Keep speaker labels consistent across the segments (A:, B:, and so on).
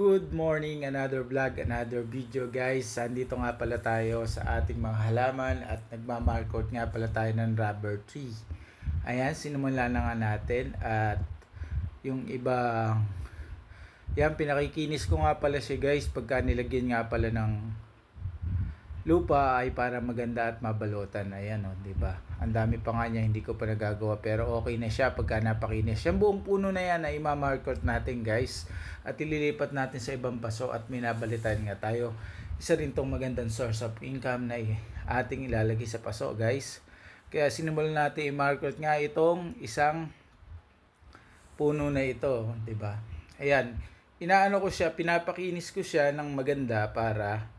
A: Good morning, another vlog, another video guys. Andito nga pala tayo sa ating mga halaman at nagmamarkot nga pala tayo ng rubber tree. Ayan, sinimulan na nga natin at yung iba, yan, pinakikinis ko nga pala siya guys pagka nilagyan nga pala ng lupa ay para maganda at mabalutan. Ayan o, diba? Ang dami pa nga niya, hindi ko pa nagagawa pero okay na siya pagka napakinis. Yung buong puno na yan ay ma-market natin guys at ililipat natin sa ibang paso at minabalitan nga tayo. Isa rin tong magandang source of income na ating ilalagay sa paso guys. Kaya sinimulan natin i-market nga itong isang puno na ito, diba? Ayan, inaano ko siya, pinapakinis ko siya ng maganda para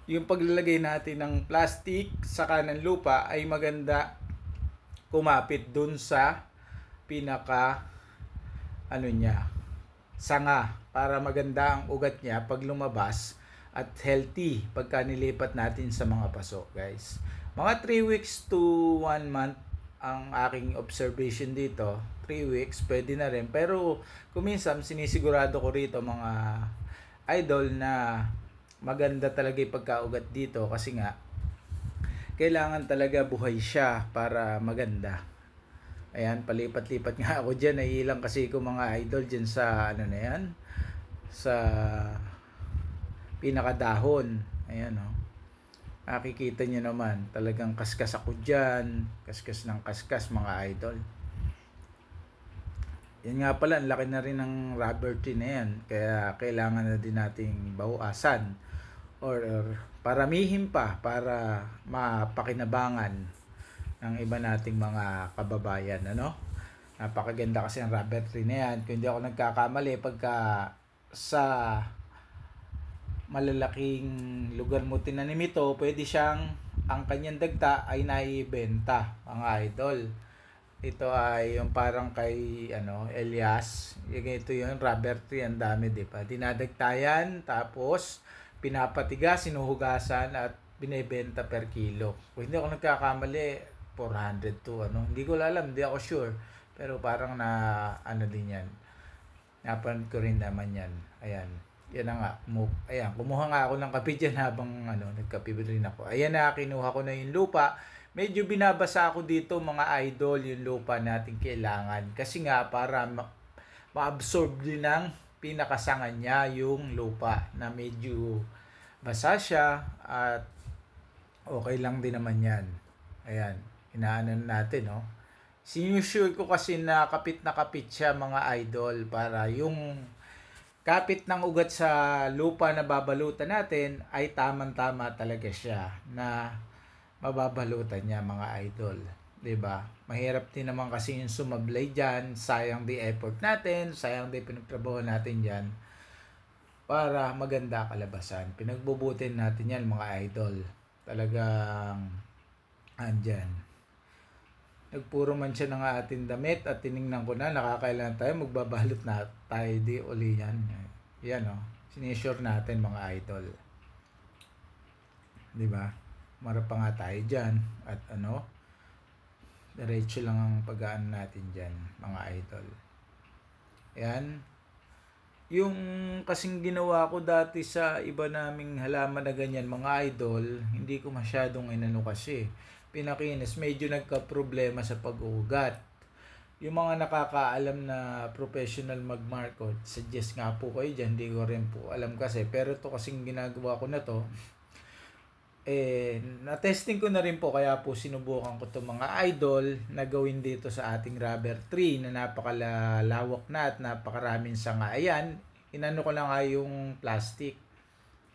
A: yung paglalagay natin ng plastic saka ng lupa ay maganda kumapit dun sa pinaka sanga para maganda ang ugat niya pag lumabas at healthy pagka nilipat natin sa mga paso guys. Mga 3 weeks to 1 month ang aking observation dito. 3 weeks pwede na rin pero kuminsan sinisigurado ko rito mga idol na maganda talaga yung pagkaugat dito kasi nga kailangan talaga buhay siya para maganda. Ayan, palipat-lipat nga ako dyan. Naiilang kasi ko mga idol dyan sa sa pinakadahon. Ayan o. Nakikita nyo naman, talagang kaskas ako dyan. Kaskas ng kaskas mga idol. Yan nga pala, ang laki na rin ng rubber tree na yan. Kaya kailangan na din nating bawasan or paramihin pa para mapakinabangan ng iba nating mga kababayan. Napakaganda kasi ang rubber tree na yan. Kung hindi ako nagkakamali, pagka sa malalaking lugar mo tinanim ito, pwede siyang, ang kanyang dagta ay naibenta mga idol. Ito ay yung parang kay Elias. Ito yung rubber tree, ang dami, di ba? Dinadagtayan, tapos pinapatigas, sinuhugasan at binebenta per kilo. Kung hindi ako nagkakamali, 400 to hindi ko alam, hindi ako sure. Pero parang din yan. Napanood ko rin naman yan. Ayan. Yan na nga. Ayan, kumuha nga ako ng kape dyan habang nagkape rin ako. Ayan na, kinuha ko na yung lupa. Medyo binabasa ako dito mga idol yung lupa natin kailangan. Kasi nga para ma-absorb din ng pinakasangan niya yung lupa na medyo basa siya at okay lang din naman yan. Ayan, inaanan natin sinusure ko kasi na kapit siya mga idol para yung kapit ng ugat sa lupa na babalutan natin ay tamang-tama talaga siya na mababalutan niya mga idol. 'Di ba? Mahirap din naman kasi yung sumablay diyan, sayang di effort natin, sayang di pinagtrabaho natin diyan para maganda kalabasan. Pinagbubutin natin 'yan mga idol. Talagang andyan. Nagpuro man siya ng ating damit at tiningnan ko na nakakailan tayo, magbabalot na tayo di uli yan. Yan sinisure natin mga idol. 'Di ba? Marap pa nga tayo dyan at diretso lang ang pag-aan natin dyan mga idol. Ayan, yung kasing ginawa ko dati sa iba naming halaman na ganyan mga idol, hindi ko masyadong kasi pinakinis, medyo nagka-problema sa pag-uugat. Yung mga nakakaalam na professional mag-market, suggest nga po kayo dyan, hindi ko rin po alam kasi, pero ito kasing ginagawa ko na to na-testing ko na rin po kaya po sinubukan ko itong mga idol na gawin dito sa ating rubber tree na napakalawak na at napakaraming sanga. Ayan, inano ko lang yung plastic.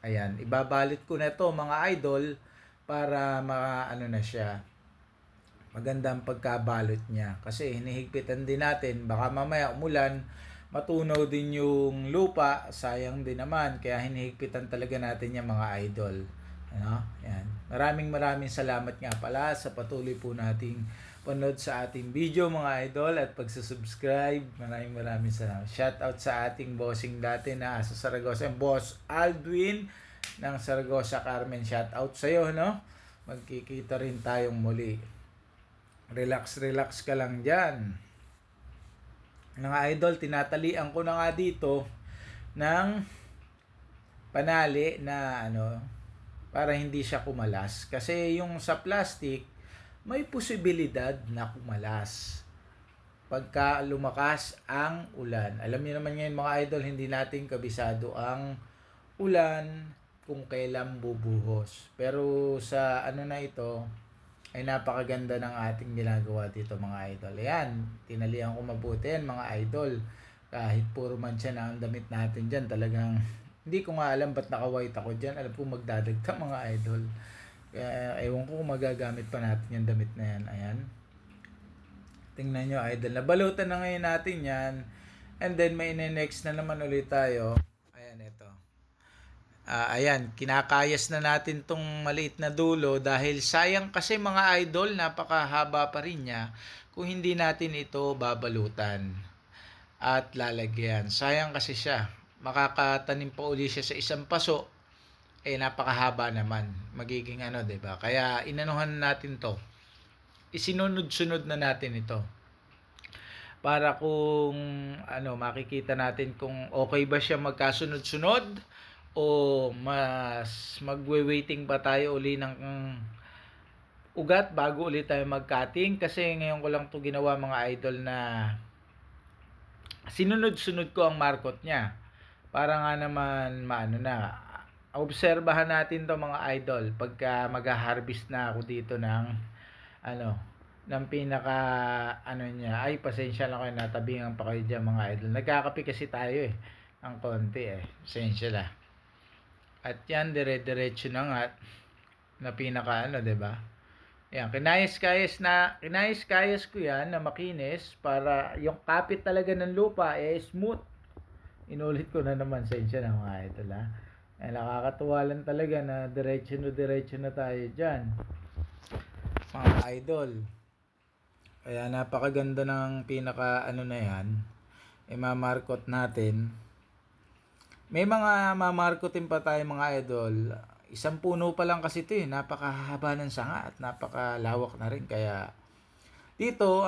A: Ayan, ibabalit ko na to mga idol para na siya. Magandang pagkabalot niya kasi hinihigpitan din natin, baka mamaya umulan, matunaw din yung lupa, sayang din naman, kaya hinihigpitan talaga natin yung mga idol. Yan. Maraming salamat nga pala sa patuloy po nating panood sa ating video mga idol at pagsusubscribe. Maraming salamat. Shout out sa ating bossing dati na sa Saragossa, Boss Aldwin ng Saragossa Carmen. Shout out sa iyo, Magkikita rin tayong muli. Relax ka lang diyan. Mga idol, tinatalian ko na nga dito ng panali na para hindi siya kumalas. Kasi yung sa plastic, may posibilidad na kumalas pagka lumakas ang ulan. Alam niyo naman ngayon mga idol, hindi natin kabisado ang ulan kung kailan bubuhos. Pero sa na ito, ay napakaganda ng ating ginagawa dito mga idol. Ayan, tinalihan ko mabuti yan mga idol. Kahit puro mancha na ang damit natin dyan, talagang hindi ko nga alam ba't naka-white ako dyan. Alam ko magdadagta mga idol. Kaya ewan ko kung magagamit pa natin yung damit na yan. Ayan. Tingnan nyo idol, nabalutan na ngayon natin yan. And then may next na naman ulit tayo. Ayan, ito. Ayan, kinakayas na natin tong maliit na dulo dahil sayang kasi mga idol, napakahaba pa rin niya kung hindi natin ito babalutan at lalagyan. Sayang kasi siya. Makakatanim pa uli siya sa isang paso. Napakahaba naman. Magiging 'di ba? Kaya inanuhan natin 'to. Isinunod-sunod na natin ito. Para kung makikita natin kung okay ba siya magkasunod-sunod o mas magwe-waiting pa tayo uli ng ugat bago ulit tayo mag-cutting. Kasi ngayon ko lang to ginawa mga idol na sinunod-sunod ko ang markot niya. Para nga naman obserbahan natin to mga idol pagka mag-harvest na ako dito ng ng pinaka niya. Ay, pasensya lang kayo, natabingan pa kayo dyan mga idol. Nagkakape kasi tayo ang konti pasensya lang. At yan, dire-diretso na nga na pinaka 'di ba? Yan, kinayas-kayas ko yan na makinis para yung kapit talaga ng lupa smooth. Inulit ko na naman, pasensya na mga idol nakakatuwa lang talaga na diretso na tayo dyan mga idol. Kaya napakaganda ng pinaka na yan. Mamarkot natin. May mga mamarkotin pa tayo mga idol. Isang puno pa lang kasi ito napakahaba ng sanga at napakalawak na rin. Kaya dito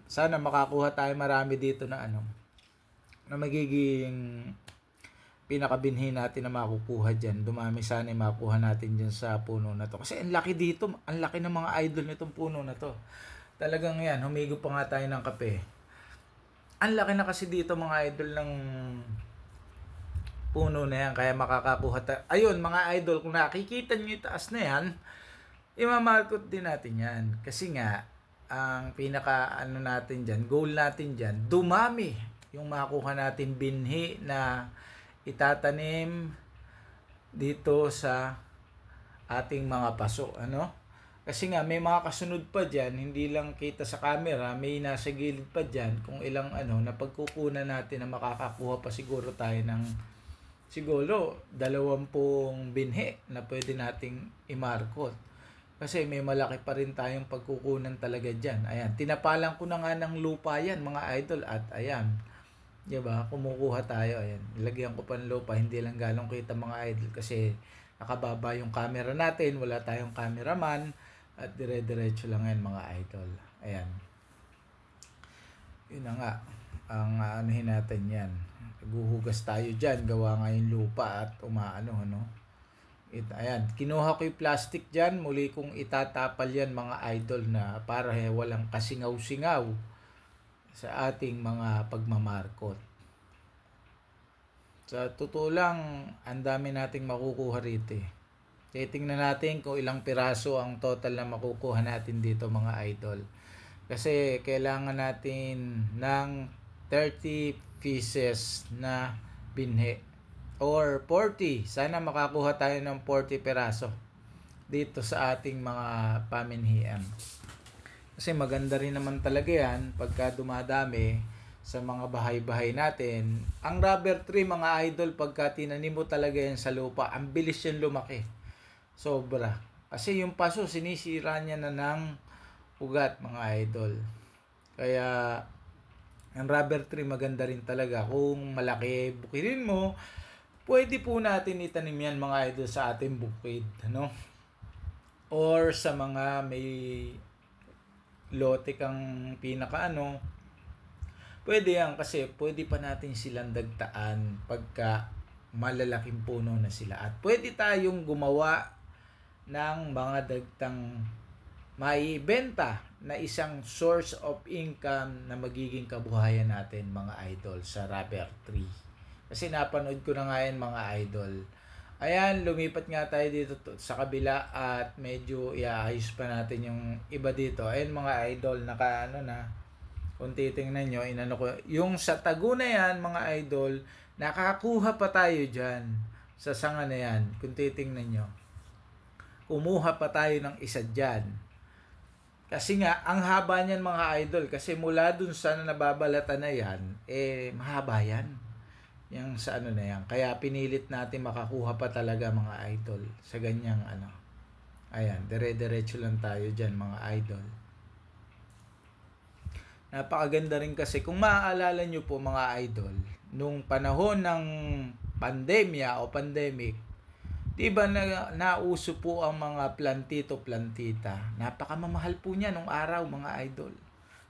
A: sana makakuha tayo marami dito na na magiging pinakabinhi natin na makukuha dyan. Dumami sana yung makuha natin dyan sa puno na to. Kasi ang laki dito, ang laki ng mga idol nitong puno na to. Talagang yan, humigo pa nga tayo ng kape. Ang laki na kasi dito mga idol ng puno na yan. Kaya makakakuha tayo. Ayun mga idol, kung nakikita nyo yung taas na yan, imamarkot din natin yan. Kasi nga, ang pinaka natin dyan, goal natin dyan, dumami yung makuha natin binhi na itatanim dito sa ating mga paso. Kasi nga may mga kasunod pa dyan, hindi lang kita sa camera, may nasa gilid pa dyan kung ilang na pagkukunan natin na makakakuha pa siguro tayo ng siguro 20 binhi na pwede nating imarkot. Kasi may malaki pa rin tayong pagkukunan talaga dyan. Ayan, tinapalan ko na nga ng lupa yan mga idol at ayan. Diba? Kumukuha tayo. Ayan. Ilagyan ko pa ng lupa. Hindi lang galong kita mga idol kasi nakababa yung camera natin. Wala tayong cameraman. At dire-diretso lang yan mga idol. Ayan. Yun na nga. Ang anuhin natin yan. Guhugas tayo dyan. Gawa nga yung lupa at ayan. Kinuha ko yung plastic dyan. Muli kong itatapal yan mga idol na para walang kasingaw-singaw sa ating mga pagmamarkot. Sa totoo lang, ang dami nating makukuha rito Titingnan natin kung ilang piraso ang total na makukuha natin dito mga idol. Kasi kailangan natin ng 30 pieces na binhi. Or 40. Sana makakuha tayo ng 40 piraso dito sa ating mga paminhian. Kasi maganda rin naman talaga yan pagka dumadami sa mga bahay-bahay natin. Ang rubber tree mga idol, pagka tinanim mo talaga yan sa lupa, ang bilis yan lumaki. Sobra. Kasi yung paso, sinisira niya na ng ugat mga idol. Kaya ang rubber tree maganda rin talaga. Kung malaki bukidin mo, pwede po natin itanim yan mga idol sa ating bukid. Or sa mga may lote kang pinaka Pwede yan kasi pwede pa natin silang dagtaan pagka malalaking puno na sila. At pwede tayong gumawa ng mga dagtang maibenta na isang source of income na magiging kabuhayan natin mga idol sa rubber tree. Kasi napanood ko na nga yan mga idol. Ayan, lumipat nga tayo dito sa kabila at medyo iaayos pa natin yung iba dito. Ayan mga idol, kung titingnan nyo, yung sa tago na yan mga idol, nakakuha pa tayo dyan sa sanga na yan. Kung titingnan nyo, kumuha pa tayo ng isa dyan. Kasi nga, ang haba niyan mga idol, kasi mula dun sa nababalatan na yan, mahaba yan. Yung sa na yan. Kaya pinilit natin makakuha pa talaga mga idol sa ganyang Ayan, dire-diretso lang tayo dyan mga idol. Napakaganda rin kasi kung maaalala nyo po mga idol, nung panahon ng pandemya o pandemic, diba nauso po ang mga plantito-plantita. Napakamamahal po niya nung araw mga idol.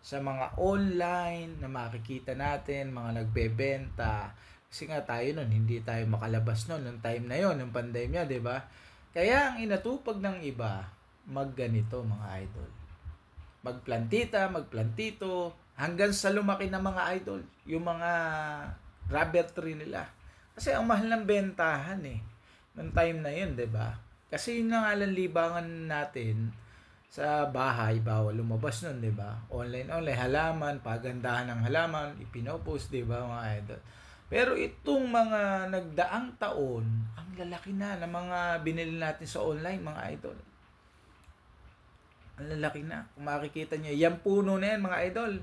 A: Sa mga online na makikita natin, mga nagbebenta. Kasi nga tayo nun, hindi tayo makalabas nun, nung time na yon, nung pandemya, di ba? Kaya ang inatupag ng iba, magganito mga idol. Magplantito, hanggang sa lumaki na mga idol, yung mga rubber tree nila. Kasi ang mahal ng bentahan nung time na yun, di ba? Kasi yun na nga lang libangan natin sa bahay, bawal lumabas nun, di ba? Online, halaman, pagandahan ng halaman, ipinopost, di ba mga idol? Pero itong mga nagdaang taon, ang lalaki na ng mga binili natin sa online, mga idol. Ang lalaki na. Kung makikita nyo, yan puno na yan, mga idol.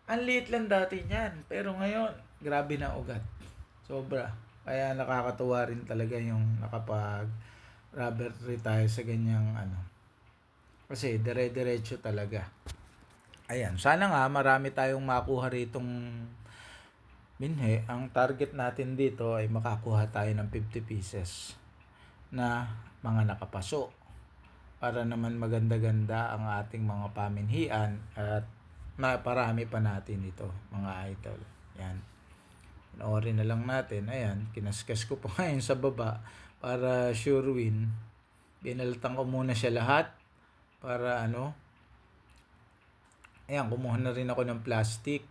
A: Ang liit lang dati niyan. Pero ngayon, grabe na ugat. Sobra. Kaya nakakatuwa rin talaga yung nakapag-rubber tree tayo sa ganyang Kasi dire-diretso talaga. Ayan. Sana nga marami tayong makuha ritong binhe. Ang target natin dito ay makakuha tayo ng 50 pieces na mga nakapaso. Para naman maganda-ganda ang ating mga paminhian at maparami pa natin ito mga idol. Yan. Panoorin na lang natin. Ayan, kinaskas ko pa ngayon sa baba para sure win. Binalatan ko muna siya lahat para Ayan, kumuha na rin ako ng plastic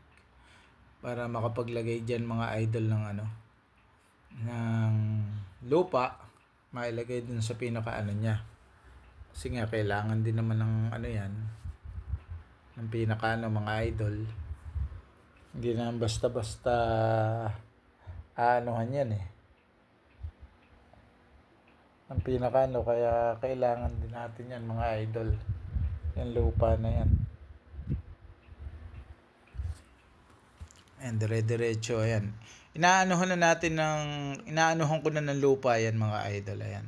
A: para makapaglagay dyan mga idol ng ng lupa. Mailagay dun sa pinaka niya. Kasi nga kailangan din naman ng yan ng pinaka mga idol. Hindi na basta-basta yan ang pinaka kaya kailangan din natin yan mga idol, yung lupa na yan. And dire-diretso ayan. Inaanuhan ko na ng lupa yan mga idol. Ayan.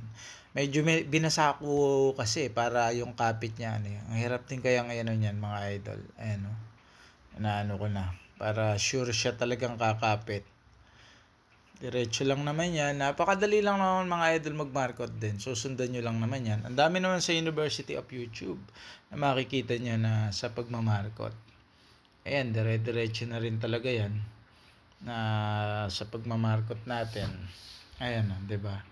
A: Medyo binasa ko kasi para yung kapit niya ang hirap din kaya ngayon yan mga idol. Ayan inaano ko na para sure siya talagang kakapit. Diretso lang naman yan. Napakadali lang naman mga idol mag-market din. Susundan nyo lang naman yan. Ang dami naman sa University of YouTube na makikita nyo na sa pagmamarket. Ayan, dire-diretso na rin talaga yan na sa pagmamarket natin. Ayan, di ba?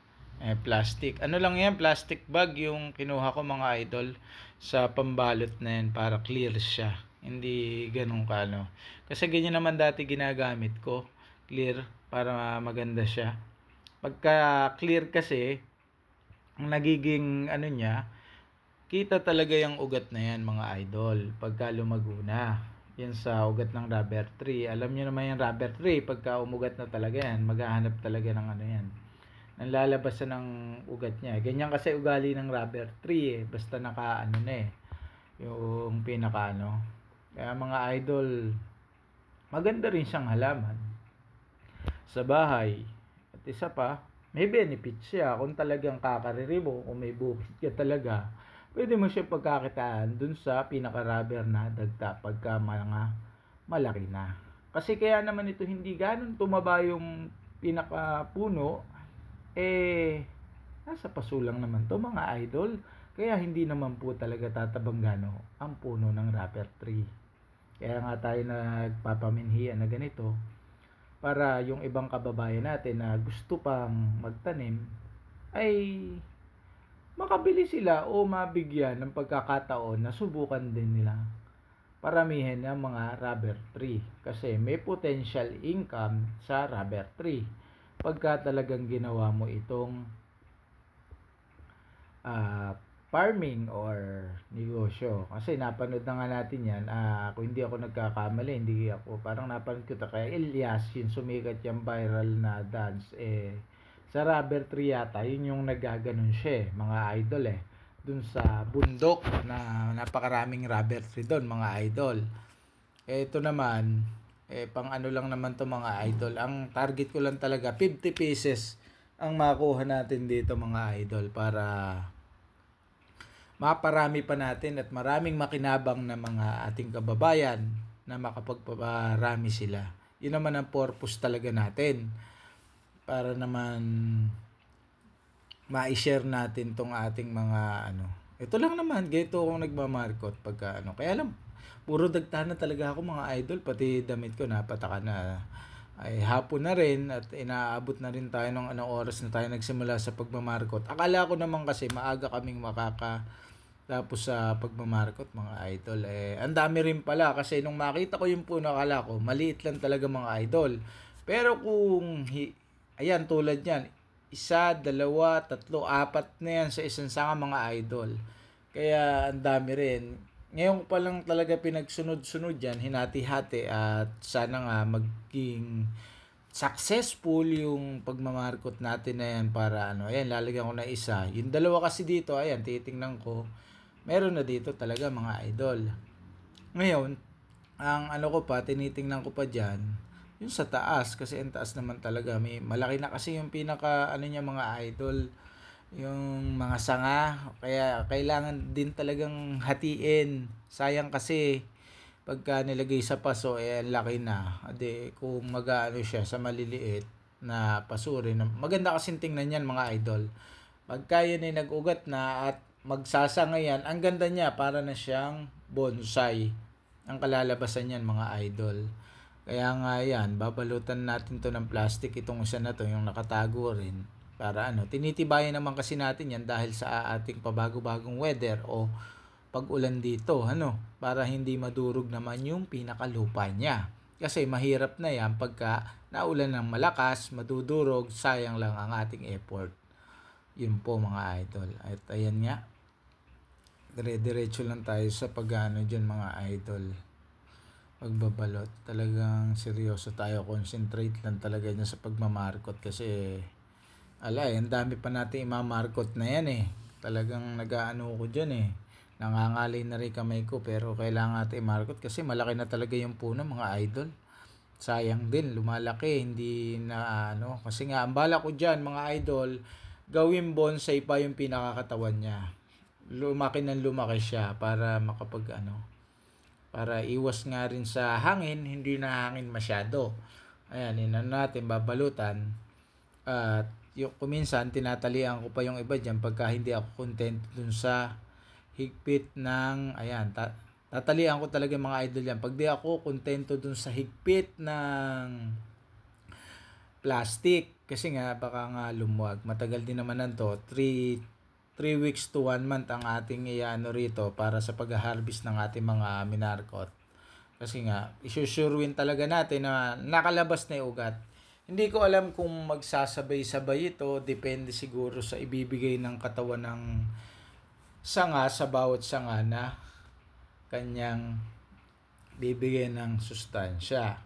A: Plastic. Ano lang yan? Plastic bag yung kinuha ko mga idol sa pambalot na yan para clear siya. Hindi ganun Kasi ganyan naman dati ginagamit ko. Clear para maganda siya. Pagka clear kasi, ang nagiging niya, kita talaga yung ugat na yan mga idol. Pagka lumago na. Yan sa ugat ng rubber tree. Alam nyo naman yung rubber tree, pagka umugat na talaga yan, maghahanap talaga ng yan. Nang lalabas ng ugat niya. Ganyan kasi ugali ng rubber tree Basta naka yung pinaka Kaya mga idol, maganda rin siyang halaman sa bahay. At isa pa, may benefit siya kung talagang kakariri mo, kung may bukid ka talaga. Pwede mo siya pagkakitaan dun sa pinaka-rubber na dagta pagka mga malaki na. Kasi kaya naman ito hindi ganun tumaba yung pinaka-puno, nasa paso lang naman to mga idol. Kaya hindi naman po talaga tatabang ang puno ng rubber tree. Kaya nga tayo nagpapaminhian na ganito para yung ibang kababayan natin na gusto pang magtanim ay makabili sila o mabigyan ng pagkakataon na subukan din nila paramihan ng mga rubber tree kasi may potential income sa rubber tree pagka talagang ginawa mo itong farming or negosyo. Kasi napanood na nga natin yan, kung hindi ako nagkakamali, hindi ako, parang napanood ko kaya Elias, yung sumikat yung viral na dance, sa rubber tree yata, yun yung nagaganon siya mga idol dun sa bundok na napakaraming rubber tree doon mga idol. Ito naman, pang ano lang naman to mga idol, ang target ko lang talaga, 50 pieces ang makuha natin dito mga idol para maparami pa natin at maraming makinabang na mga ating kababayan na makapagparami sila. Yun naman ang purpose talaga natin para naman ma-share natin tong ating mga ano. Ito lang naman, ganito akong nagmamarkot pagka ano. Kaya lang, puro dagtanan talaga ako mga idol, pati damit ko napataka na. Ay hapon na rin at inaabot na rin tayo ng anong oras na tayo nagsimula sa pagmamarkot. Akala ko naman kasi maaga kaming tapos sa pagmamarkot mga idol ang dami rin pala kasi nung makita ko yung puno akala ko maliit lang talaga mga idol. Pero kung ayan tulad niyan, 1, 2, 3, 4 na yan sa isang sanga mga idol. Kaya ang dami rin. Ngayon pa lang talaga pinagsunod-sunod yan, hinati-hati at sana nga maging successful yung pagmamarkot natin na yan para ano, ayan lalagyan ko na isa. Yung dalawa kasi dito, ayan titingnan ko. Meron na dito talaga mga idol. Ngayon, ang ano ko pa, tinitingnan ko pa dyan, yung sa taas, kasi ang taas naman talaga, may malaki na kasi yung pinaka, ano niya mga idol, yung mga sanga, kaya kailangan din talagang hatiin. Sayang kasi, pagka nilagay sa paso, ang laki na. Ade, kung mag-ano siya sa maliliit na paso rin, maganda kasing tingnan yan mga idol. Pagka yun ay nag-ugat na at magsasanga yan, ang ganda niya para na siyang bonsai ang kalalabasan niyan mga idol. Kaya nga yan, babalutan natin to ng plastic itong isa na to, yung nakatago rin para ano, tinitibayan naman kasi natin yan dahil sa ating pabago-bagong weather o pag-ulan dito, ano, para hindi madurog naman yung pinakalupa niya. Kasi mahirap na yan pagka naulan ng malakas, madudurog, sayang lang ang ating effort. Yun po mga idol. At ayan nga, dire-diretso lang tayo sa pag-ano dyan mga idol. Pagbabalot. Talagang seryoso tayo. Concentrate lang talaga dyan sa pagmamarkot kasi ang dami pa natin imamarkot na yan Talagang nag-aano ko dyan Nangangalay na rin kamay ko pero kailangan natin i-markot kasi malaki na talaga yung puno mga idol. Sayang din, lumalaki, hindi na ano. Kasi nga, ang bala ko dyan mga idol, gawin bonsai pa yung pinakakatawan niya. Lumaki siya para para iwas nga rin sa hangin, hindi na hangin masyado. Ayan, natin babalutan. At yung kuminsan tinatalian ko pa yung iba diyan pagka hindi ako content dun sa higpit ng tatalian ko talaga mga idol yan. Pag di ako kontento dun sa higpit ng plastic kasi nga baka nga lumuwag. Matagal din naman to 3 weeks to 1 month ang ating iano rito para sa pag-harvest ng ating mga minarkot. Kasi nga, isusurewin talaga natin na nakalabas na yung ugat. Hindi ko alam kung magsasabay-sabay ito. Depende siguro sa ibibigay ng katawan ng sanga sa bawat sanga na kanyang bibigyan ng sustansya.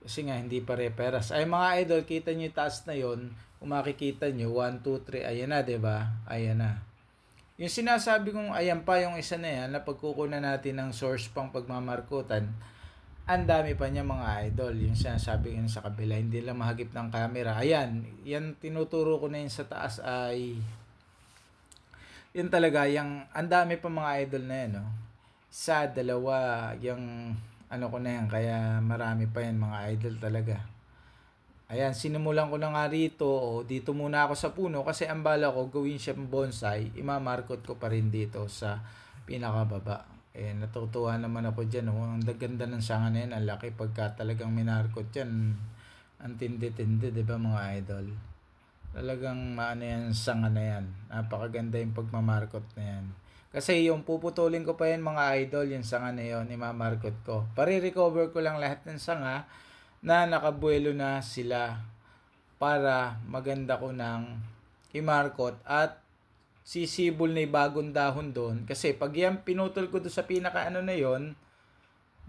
A: Kasi nga, hindi pare-peras. Ay mga idol, kita nyo yung taas na yon. Kung makikita nyo, 1, 2, 3, ayan na, diba? Ayan na. Yung sinasabi kong ayan pa yung isa na yan na pagkukunan natin ng source pang pagmamarkutan, ang dami pa niya mga idol. Yung sinasabi ko sa kabila, hindi lang mahagip ng camera. Ayan, yan tinuturo ko na yun sa taas ay yun talaga, yung ang dami pa mga idol na yan, no? 1, 2, yung ano ko na yan, kaya marami pa yan mga idol talaga. Ayan, sinimulan ko na nga rito, dito muna ako sa puno kasi ang bala ko gawin siya bonsai, imamarkot ko pa rin dito sa pinakababa. Natutuwa naman ako dyan. Oh. Ang ganda ng sanga na yan. Ang laki pagka talagang minarkot yan. Ang tindi-tindi, di ba mga idol? Talagang maano yan, sanga na yan. Napakaganda yung pagmamarkot na yan. Kasi yung puputulin ko pa yan mga idol, yung sanga na yun, imamarkot ko. Pare-recover ko lang lahat ng sanga na nakabuelo na sila para maganda ko ng imarkot at sisibol na yung bagong dahon doon. Kasi pag yan pinutol ko doon sa pinaka ano na yon,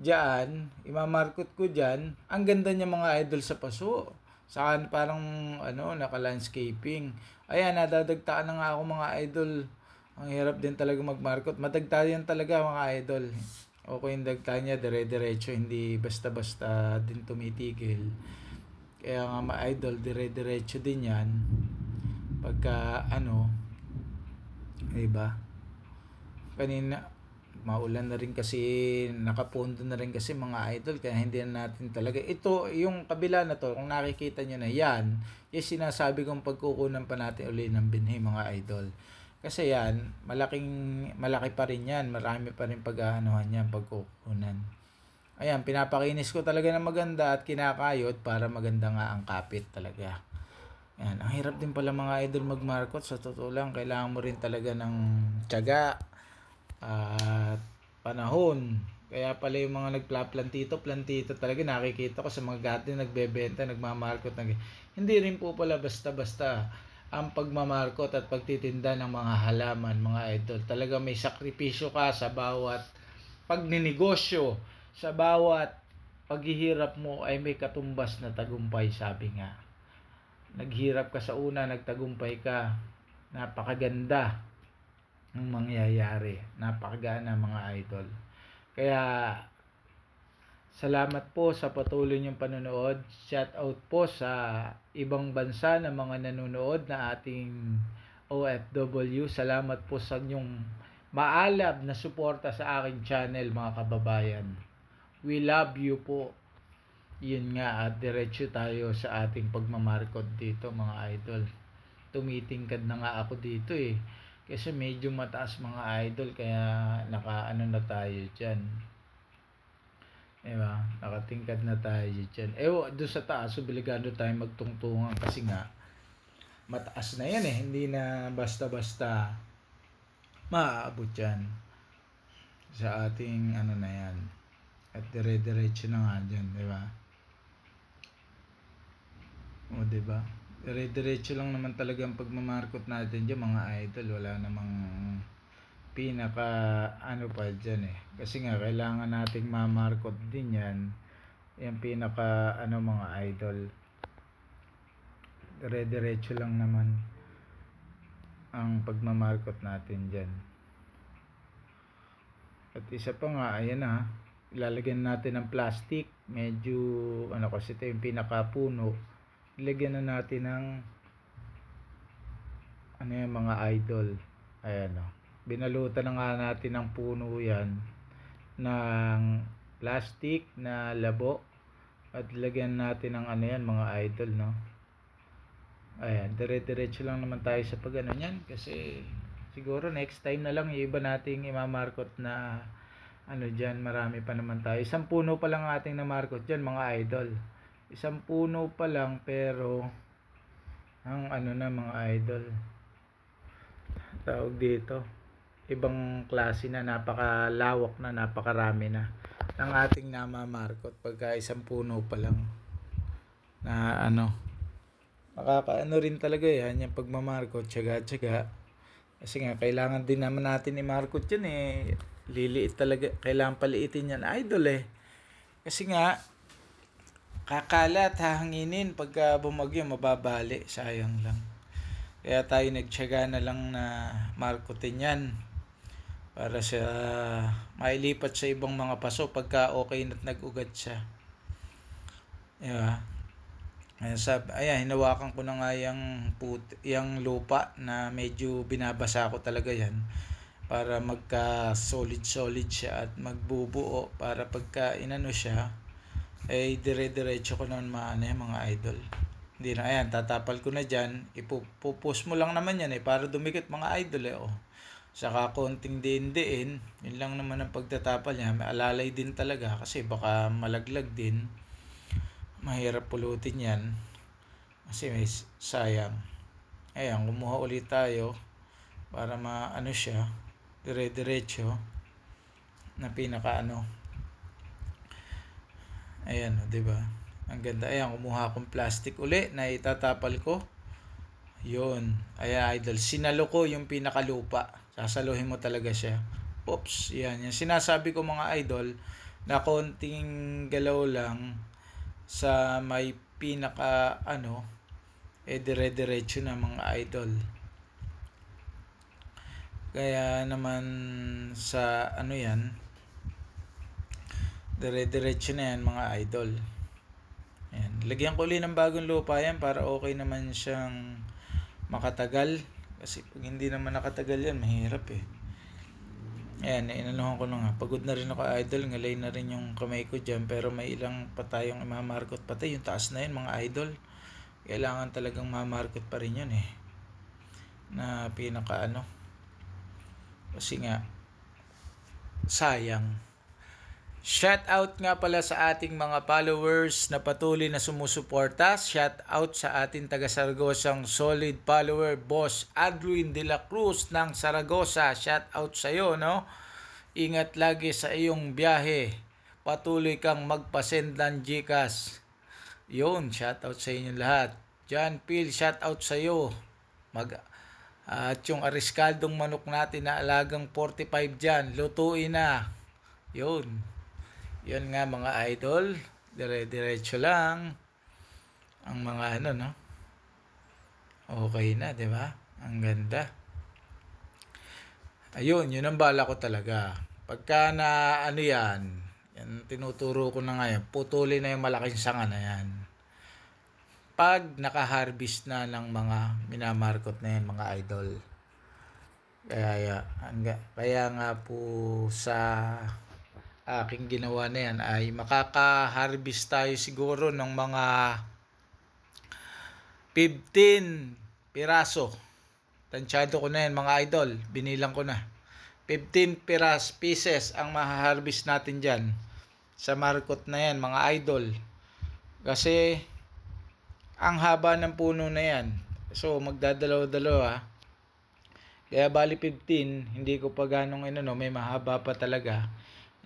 A: diyan, imamarkot ko diyan, ang ganda niya mga idol sa paso. Saka parang naka-landscaping. Ayan, nadadagtaan na nga ako mga idol. Ang hirap din talaga magmarkot. Madagtayan talaga mga idol. Okay yung dagta niya, dire-diretso, hindi basta-basta din tumitigil. Kaya nga mga idol, dire-diretso din yan. Pagka diba? Kanina, maulan na rin kasi, nakapondo na rin kasi mga idol, kaya hindi na natin talaga. Ito, yung kabila na to, kung nakikita nyo na yan, yung sinasabi kong pagkukunan pa natin uli ng binhi mga idol. Kasi yan, malaki pa rin yan, marami pa rin pag-aanohan yan, pagkukunan. Ayan, pinapakinis ko talaga na maganda at kinakayod para maganda nga ang kapit talaga. Ayan, ang hirap din pala mga idol magmarkot, sa totoo lang, kailangan mo rin talaga ng tiyaga at panahon. Kaya pala yung mga plantito talaga nakikita ko sa mga garden nagbebenta, nagmamarkot, hindi rin po pala basta-basta ang pagmamarkot at pagtitinda ng mga halaman mga idol. Talaga may sakripisyo ka sa bawat pagninegosyo, sa bawat paghihirap mo ay may katumbas na tagumpay, sabi nga. Naghirap ka sa una, nagtagumpay ka, napakaganda ang mangyayari. Napakagana mga idol. Kaya salamat po sa patuloy niyong panonood. Shout out po sa ibang bansa na mga nanonood na ating OFW. Salamat po sa inyong maalab na suporta sa aking channel mga kababayan. We love you po. Yun nga, at diretso tayo sa ating pagmamarkot dito mga idol. Tumitingkad na nga ako dito kasi medyo mataas mga idol, kaya na tayo dyan, diba? Nakatingkad na tayo dyan. Doon sa taas, obligado tayo magtungtungan kasi nga mataas na yan hindi na basta-basta maaabot yan sa ating na yan. At dire-diretso na nga dyan, diba? Diba? Dire-diretso lang naman talaga ang pagmamarkot natin dyan mga idol. Wala namang pinaka pa dyan kasi nga kailangan nating mamarkot din yan. Yung pinaka mga idol, dire-diretso lang naman ang pagmamarkot natin dyan. At isa pa nga, ayan ilalagyan natin ng plastic, medyo kasi ito yung pinakapuno. Ilagyan na natin ng yung mga idol. Ayan binalutan na nga natin ng puno yan ng plastic na labo at lagyan natin ng yan mga idol ayan, dire-diretso lang naman tayo sa pag yan kasi siguro next time na lang iba nating imamarkot na dyan. Marami pa naman tayo, isang puno pa lang ating namarkot dyan mga idol, isang puno pa lang, pero ang na mga idol, tawag dito, ibang klase na, napakalawak na, napakarami na ng ating namamarkot pagka isang puno pa lang na makakaano rin talaga yan yung pagmamarkot, tsaga-tsaga. Kasi nga kailangan din naman natin i-markot yun liliit talaga, kailangan paliitin yan idol kasi nga kakalat, hahanginin, pagka bumagyo mababali, sayang lang. Kaya tayo nagtiyaga na lang na markotin yan para sa mailipat sa ibang mga paso pagka okay na't nag-ugat siya, diba? Ayan, hinawakan ko na nga yung lupa na medyo binabasa ko talaga yan para magka solid siya at magbubuo, para pagka siya dire-diretso ko naman mga idol. Hindi na, ayan, tatapal ko na dyan, ipupus mo lang naman yan para dumikit mga idol Saka konting diin-diin, yun lang naman ang pagtatapal niya. May alalay din talaga kasi baka malaglag din. Mahirap pulutin yan kasi may sayang. Ayan, kumuha ulit tayo para maano siya, dire-diretso na pinaka ano. Ayan, di ba? Ang ganda. Ayan, kumuha akong plastic uli na itatapal ko. Yun. Ayan, idol. Sinalo ko yung pinakalupa. Sasaluhin mo talaga siya. Oops. Yan. Yung sinasabi ko mga idol na konting galaw lang sa may pinaka ano dire-diretso na mga idol. Kaya naman sa ano yan, dire-diretso na yan mga idol. Ayan. Lagyan ko ulit ng bagong lupa yan para okay naman siyang makatagal. Kasi pag hindi naman nakatagal yan, mahirap eh. Ayan, inanuhan ko na nga. Pagod na rin ako idol. Ngalay na rin yung kamay ko dyan. Pero may ilang pa tayong imamarkot pati. Yung taas na yun mga idol. Kailangan talagang mamarkot pa rin yun eh. Na pinaka ano. Kasi nga, sayang. Shout out nga pala sa ating mga followers na patuloy na sumusuporta. Shout out sa ating taga Saragosang solid follower, Boss Adwin de la Cruz ng Saragosa. Shout out sa iyo, no? Ingat lagi sa iyong biyahe. Patuloy kang magpasend ng GCash. Yun, shout out sa inyo lahat. John Phil, shout out sa iyo. At yung ariskaldong manok natin na alagang 45 dyan, lutuin na. Yun. Yun nga mga idol, dire-diretso lang ang mga ano, no? Okay na, di ba? Ang ganda. Ayun, yun ang bala ko talaga. Pagka na ano yan tinuturo ko na ngayon, putulin na yung malaking sanga na yan. Pag naka-harvest na ng mga minamarkot na yan mga idol. Kaya nga po sa aking ginawa na yan ay makaka-harvest tayo siguro ng mga 15 piraso. Tansyado ko na yan mga idol. Binilang ko na. 15 pieces ang maha-harvest natin dyan. Sa market na yan mga idol. Kasi ang haba ng puno na yan. So magdadalaw-dalawa. Kaya bali 15. Hindi ko pa ganong may mahaba pa talaga.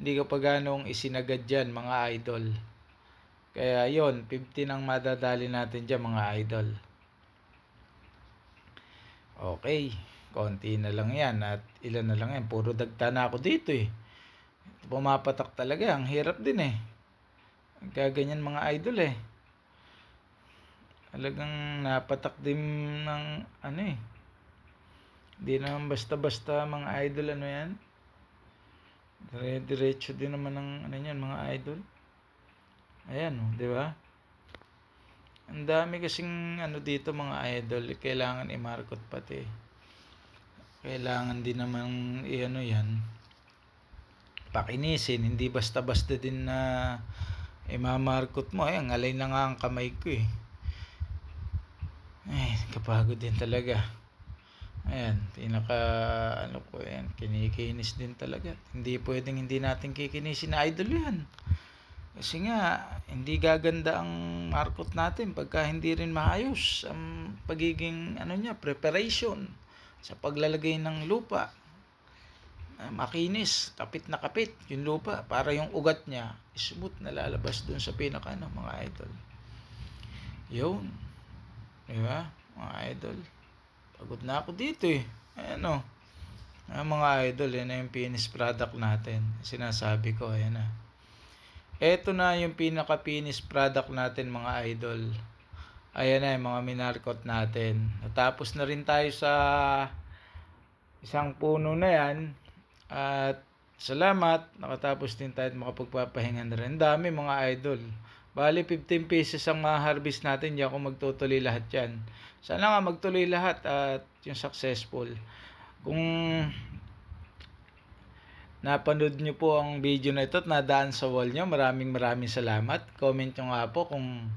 A: Hindi ko pa ganong isinagad dyan mga idol. Kaya yon 15 ang madadali natin dyan mga idol. Okay, konti na lang yan at ilan na lang yan. Puro dagta na ako dito eh. Pumapatak talaga, ang hirap din eh. Gaganyan mga idol eh. Talagang napatak din ng ano eh. Hindi naman basta-basta mga idol yan. Diretso din naman ng yan mga idol. Ayan di ba? Ang dami kasing dito mga idol, kailangan i-market pati. Kailangan din naman yan. Pakinisin, hindi basta-basta din na i-market mo. Ayan, ngalay na nga ang kamay ko eh. Ay, kapagod din talaga. Ayan, kinikinis din talaga. Hindi pwedeng hindi natin kikinisin na idol yan. Kasi nga, hindi gaganda ang market natin pagka hindi rin maayos ang pagiging preparation sa paglalagay ng lupa. Makinis, kapit na kapit yung lupa para yung ugat niya smooth na lalabas dun sa pinaka mga idol. Yun. Diba? Mga idol. Pagod na ako dito eh. Ayan mga idol, yan na yung finished product natin. Sinasabi ko, ayan na. Ito na yung pinaka-finished product natin mga idol. Ayan na yung mga minarkot natin. Natapos na rin tayo sa isang puno na yan. At salamat, nakatapos din tayo at makapagpapahinga na rin. Dami mga idol. Bali 15 pieces ang ma-harvest natin. Diyan kung magtutuloy lahat yan. Sana nga magtuloy lahat at yung successful. Kung napanood nyo po ang video na ito at nadaan sa wall nyo, maraming salamat. Comment nyo nga po kung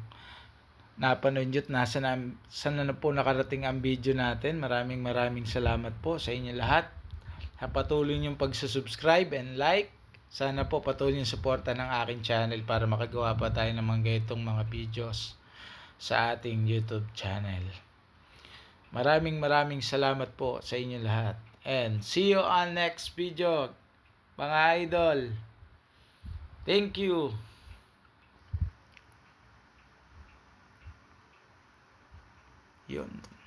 A: napanood nyo at saan na po nakarating ang video natin. Maraming salamat po sa inyo lahat. patuloy niyong pagsusubscribe and like. Sana po patuloy yung suporta ng aking channel para makagawa pa tayo ng mga ganitong mga videos sa ating YouTube channel. Maraming salamat po sa inyo lahat. And see you on next video, mga idol. Thank you. Yun.